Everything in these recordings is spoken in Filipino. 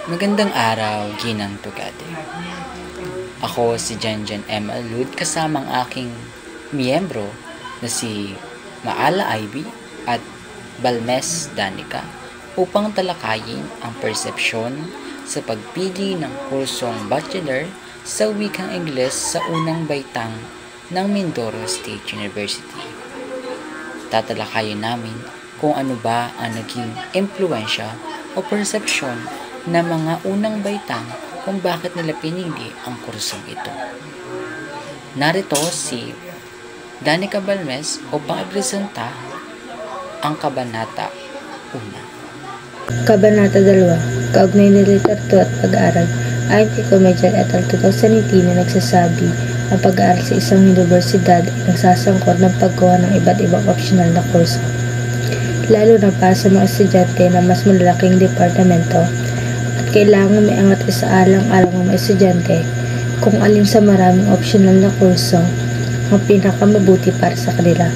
Magandang araw, Ginang Tugade. Ako si Janjan M. Alud kasama ang aking miyembro na si Maala Ivy at Balmes Danica upang talakayin ang persepsyon sa pagpili ng kursong Bachelor sa Wikang Ingles sa unang baitang ng Mindoro State University. Tatalakayin namin kung ano ba ang naging impluensya o persepsyon na mga unang baitang kung bakit nila pinili ang kursong ito. Narito si Danica Balmes upang ipresenta ang Kabanata 1. Kabanata 2. Kaugnay na literatura at pag-aaral. Ayon kay Comedian et al. 2018 na nagsasabi ang pag-aaral sa isang universidad ay nagsasangkot ng paggawa ng iba't ibang optional na kurso. Lalo na para sa mga estudyante na mas malalaking departamento at kailangan may angat isaalang-alang ng mga estudyante kung alin sa maraming optional na kurso ang pinakamabuti para sa kanila.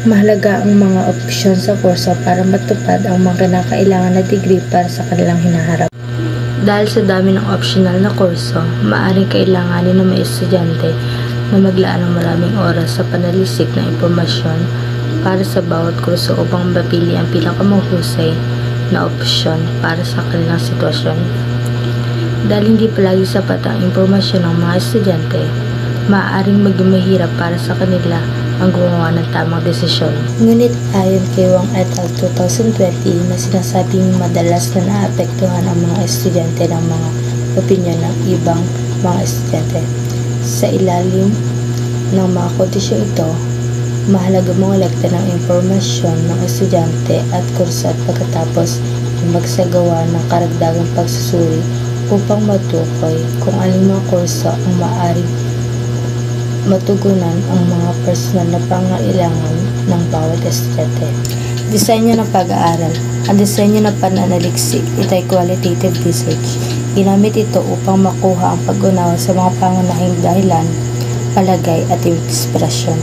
Mahalaga ang mga opsyon sa kurso para matupad ang mga kinakailangan na degree para sa kanilang hinaharap. Dahil sa dami ng optional na kurso, maaaring kailanganin ng mga estudyante na maglaan ng maraming oras sa panalisik ng impormasyon para sa bawat kurso upang mapili ang pinakamahusay na opsyon para sa kanilang sitwasyon. Dahil hindi palagi sapat ang impormasyon ng mga estudyante, maaaring maging mahirap para sa kanila ang gumawa ng tamang desisyon. Ngunit ayon kay Wang et al. 2020 na sinasabing madalas na naapektuhan ang mga estudyante ng mga opinyon ng ibang mga estudyante. Sa ilalim ng mga kondisyon ito, mahalaga mongolekta ng impormasyon ng estudyante at kurso at pagkatapos ay magsagawa ng karagdagang pagsusuri upang matukoy kung alin mga kurso ang maaaring matugunan ang mga personal na pangailangan ng bawat estudyante. Disenyo ng pag-aaral. Ang disenyo ng pananaliksik, ito ay qualitative research. Ginamit ito upang makuha ang pag-unawa sa mga pangunahing dahilan, palagay at inspirasyon.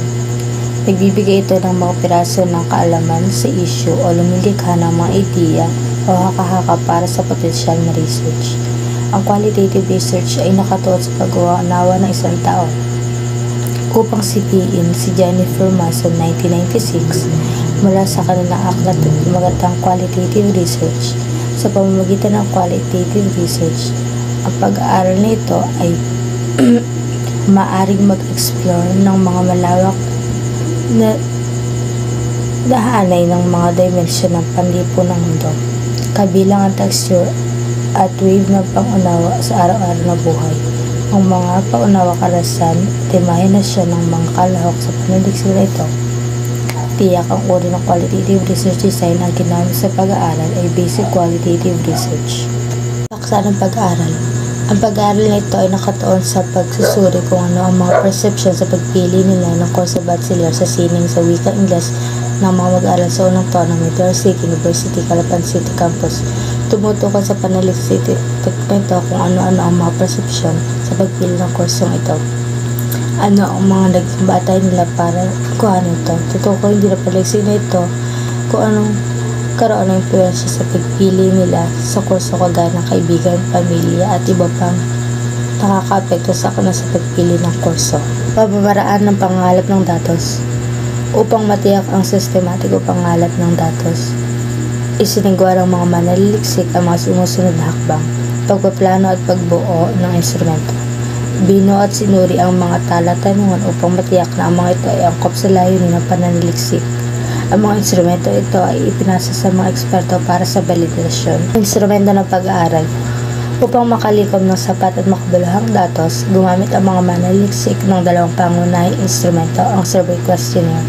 Nagbibigay ito ng mga piraso ng kaalaman sa issue o lumilikha ng mga ideya o haka-haka para sa potensyal na research. Ang qualitative research ay nakatuon sa pag-unawa ng isang tao. Upang sipiin si Jennifer Mason 1996 mula sa kanilang aklat at magatang qualitative research. Sa pamamagitan ng qualitative research, ang pag-aaral nito ay maaring mag-explore ng mga malawak na dahanay ng mga dimensyon ng panlipo ng mundo, kabilang ang texture at wave ng pangunawa sa araw-araw na buhay. Ang mga paunawa karasan at imahinasyon ng mga kalahok sa pananaliksik na ito. Tiyak ang uri ng qualitative research design ang ginamit sa pag-aaral ay basic qualitative research. Paksa ng pag-aaral. Ang pag-aaral na ito ay nakatuon sa pagsusuri kung ano ang mga perception sa pagpili nila ng kurso bachelor sa sining sa wikang Ingles ng mga mag-aaral sa unang taon ng Mindoro State University, Calapan City Campus. Tumutukoy sa panaliksik ito kung ano-ano ang mga persepsyon sa pagpili ng kursong ito. Ano ang mga naging batay nila para kuhanin ito. Tutukoy din ang panaliksik na ito kung anong karoon ng impluensya sa pagpili nila sa kurso kagaya ng kaibigan, pamilya at iba pang nakaka-apekto sa kanila sa pagpili ng kurso. Pamamaraan ng pangalap ng datos. Upang matiyak ang sistematikong pangalap ng datos, isinagawa ng mga mananaliksik ang mga sumusunod na hakbang: pagpaplano at pagbuo ng instrumento. Binuo at sinuri ang mga talatanungan upang matiyak na ang mga ito ay angkop sa layunin ng pananaliksik. Ang mga instrumento ito ay ipinasa sa mga eksperto para sa validasyon. Instrumento ng pag-aaral. Upang makalikom ng sapat at makabuluhang datos, gumamit ang mga mananaliksik ng dalawang pangunahing instrumento, ang survey questionnaire.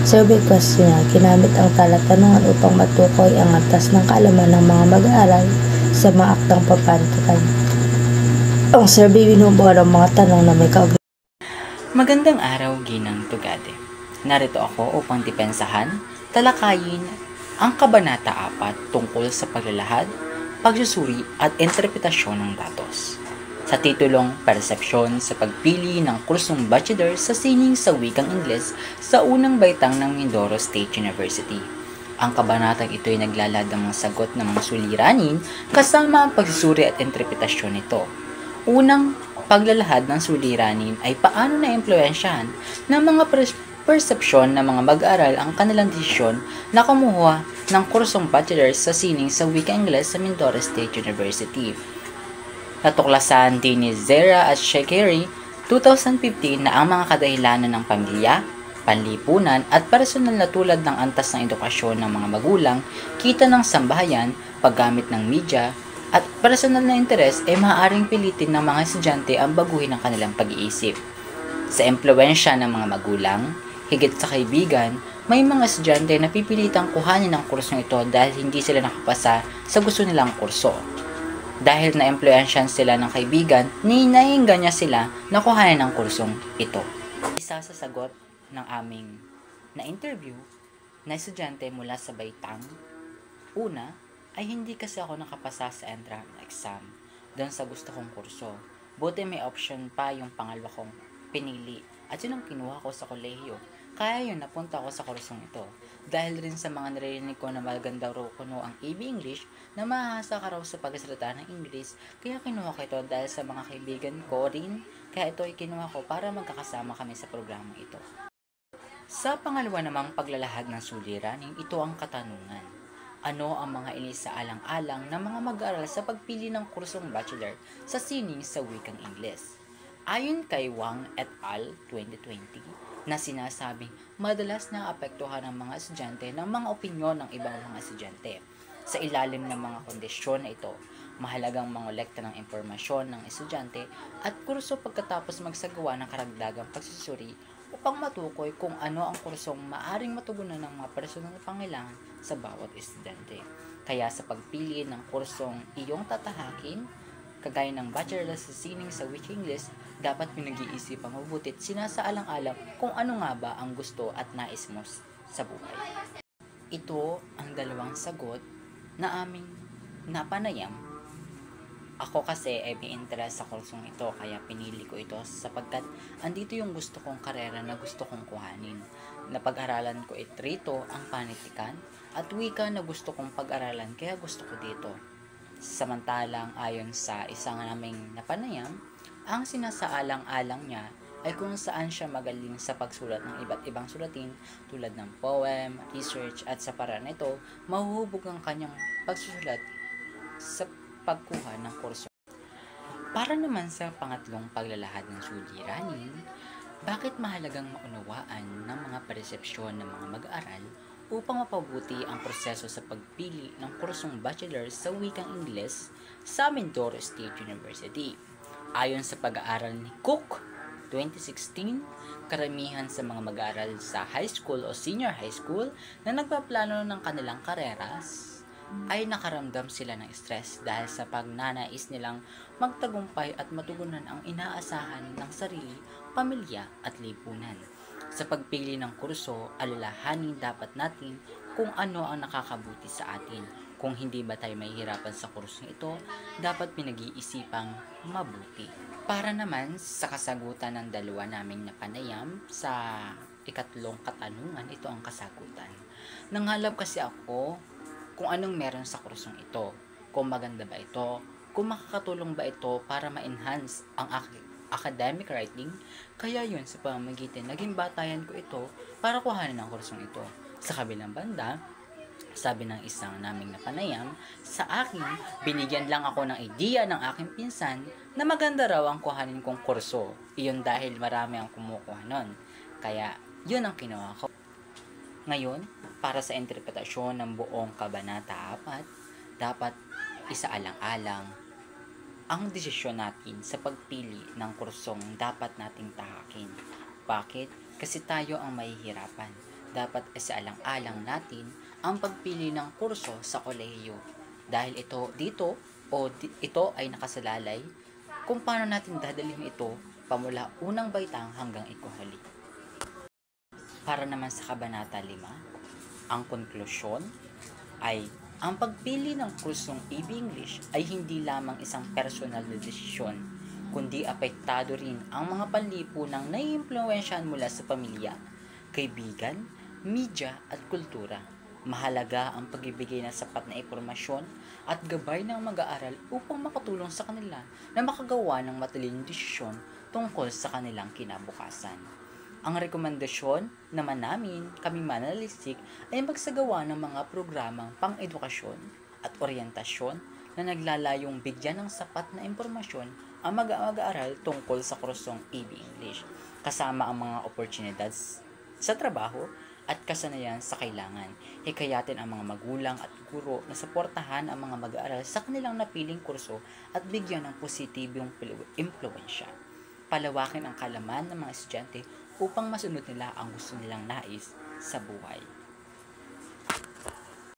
Survey questionnaire, ginamit ang talatanungan upang matukoy ang antas ng kaalaman ng mga mag-aaral sa mga aktang papantukan. Ang survey binubuo ng mga tanong na may kaugnay. Magandang araw, Ginang Tugade. Narito ako upang depensahan, talakayin ang Kabanata 4 tungkol sa paglalahad, pagsusuri at interpretasyon ng datos. Sa titulong Persepsyon sa pagpili ng kursong bachelor sa sining sa wikang Ingles sa unang baitang ng Mindoro State University. Ang kabanatang ito ay naglalahad ng mga sagot ng mga suliranin kasama ang pagsusuri at interpretasyon nito. Unang paglalahad ng suliranin ay paano na-impluwensyahan ng mga persepsyon ng mga mag-aaral ang kanilang desisyon na kumuha ng kursong bachelor's sa sining sa wikang Ingles sa Mindoro State University. Natuklasan din ni Zera at Shekeri 2015 na ang mga kadahilanan ng pamilya, panlipunan at personal na tulad ng antas ng edukasyon ng mga magulang, kita ng sambahayan, paggamit ng media, at personal na interes ay maaaring pilitin ng mga estudyante ang baguhin ang kanilang pag-iisip. Sa impluwensya ng mga magulang, higit sa kaibigan, may mga estudyante na pipilitang kuhanin ang kursong ito dahil hindi sila nakapasa sa gusto nilang kurso. Dahil na-impluwensyahan sila ng kaibigan, ninainggan niya sila na kuhanin ang kursong ito. Isa sa sagot ng aming na-interview na estudyante mula sa Baitang, una, ay hindi kasi ako nakapasa sa entrance exam doon sa gusto kong kurso. Buti may option pa yung pangalawa kong pinili at yun ang kinuha ko sa kolehiyo. Kaya yun, napunta ako sa kursong ito. Dahil rin sa mga naririnig ko na maganda raw kuno ang AB English na mahasa ka raw sa pagsasalita ng English, kaya kinuha ko ito dahil sa mga kaibigan ko rin, kaya ito ay kinuha ko para magkakasama kami sa programa ito. Sa pangalawa namang paglalahad ng suliranin, ito ang katanungan. Ano ang mga inisaalang-alang ng mga mag-aaral sa pagpili ng kursong bachelor sa sining sa wikang Ingles? Ayon kay Wang et al. 2020, na sinasabing madalas na apektuhan ng mga estudyante ng mga opinyon ng ibang mga estudyante. Sa ilalim ng mga kondisyon na ito, mahalagang mangolekta ng impormasyon ng estudyante at kurso pagkatapos magsagawa ng karagdagang pagsusuri upang matukoy kung ano ang kursong maaring matugunan ng mga personal na pangailangan sa bawat estudyante. Kaya sa pagpili ng kursong iyong tatahakin, kagaya ng bachelor sa sining sa wikang English, dapat pinag-iisipang mabuti at sinasaalang-alang kung ano nga ba ang gusto at nais mo sa buhay. Ito ang dalawang sagot na aming napanayam. Ako kasi ay may interest sa kursong ito kaya pinili ko ito sapagkat andito yung gusto kong karera na gusto kong kuhanin. Napag-aralan ko rito ang panitikan at wika na gusto kong pag-aralan kaya gusto ko dito. Samantalang ayon sa isang naming napanayam, ang sinasaalang-alang niya ay kung saan siya magaling sa pagsulat ng iba't ibang sulatin tulad ng poem, research at sa paraan nito, mahuhubog ang kanyang pagsusulat sa pagkuha ng kurso. Para naman sa pangatlong paglalahad ng suliranin, bakit mahalagang maunawaan ng mga persepsyon ng mga mag-aaral upang mapabuti ang proseso sa pagpili ng kursong bachelor sa wikang Ingles sa Mindoro State University. Ayon sa pag-aaral ni Cook 2016, karamihan sa mga mag-aaral sa high school o senior high school na nagpaplano ng kanilang kareras ay nakaramdam sila ng stress dahil sa pagnanais nilang magtagumpay at matugunan ang inaasahan ng sarili, pamilya at lipunan. Sa pagpili ng kurso, alalahanin dapat natin kung ano ang nakakabuti sa atin. Kung hindi ba tayo mahihirapan sa kursong ito, dapat pinag-iisipang mabuti. Para naman sa kasagutan ng dalawa naming napanayam, sa ikatlong katanungan, ito ang kasagutan. Nanghalap kasi ako kung anong meron sa kursong ito, kung maganda ba ito, kung makakatulong ba ito para ma-enhance ang academic writing, kaya yun sa pamamagitan naging batayan ko ito para kuhanin ang kursong ito. Sa kabilang banda, sabi ng isang naming napanayam, sa akin, binigyan lang ako ng idea ng aking pinsan na maganda raw ang kuhanin kong kurso. Iyon dahil marami ang kumukuha nun. Kaya, yun ang kinuha ko. Ngayon, para sa interpretasyon ng buong Kabanata 4, dapat isaalang-alang ang desisyon natin sa pagpili ng kursong dapat nating tahakin. Bakit? Kasi tayo ang mahihirapan. Dapat isaalang-alang natin ang pagpili ng kurso sa kolehiyo. Dahil ito ay nakasalalay kung paano natin dadalhin ito pamula unang baitang hanggang ikuhuli. Para naman sa Kabanata 5, ang konklusyon ay ang pagpili ng kursong AB English ay hindi lamang isang personal na desisyon, kundi apektado rin ang mga panlipunang naiimpluwensyahan mula sa pamilya, kaibigan, media at kultura. Mahalaga ang pagbibigay ng sapat na impormasyon at gabay ng mag-aaral upang makatulong sa kanila na makagawa ng matalinong desisyon tungkol sa kanilang kinabukasan. Ang rekomendasyon naman namin, kami mananalisik, ay magsagawa ng mga programang pang-edukasyon at oryentasyon na naglalayong bigyan ng sapat na impormasyon ang mag-aaral tungkol sa kursong AB English, kasama ang mga oportunidad sa trabaho at kasanayan sa kailangan. Hikayatin ang mga magulang at guro na suportahan ang mga mag-aaral sa kanilang napiling kurso at bigyan ng positibong impluwensya. Palawakin ang kalaman ng mga estudyante upang masunod nila ang gusto nilang nais sa buhay.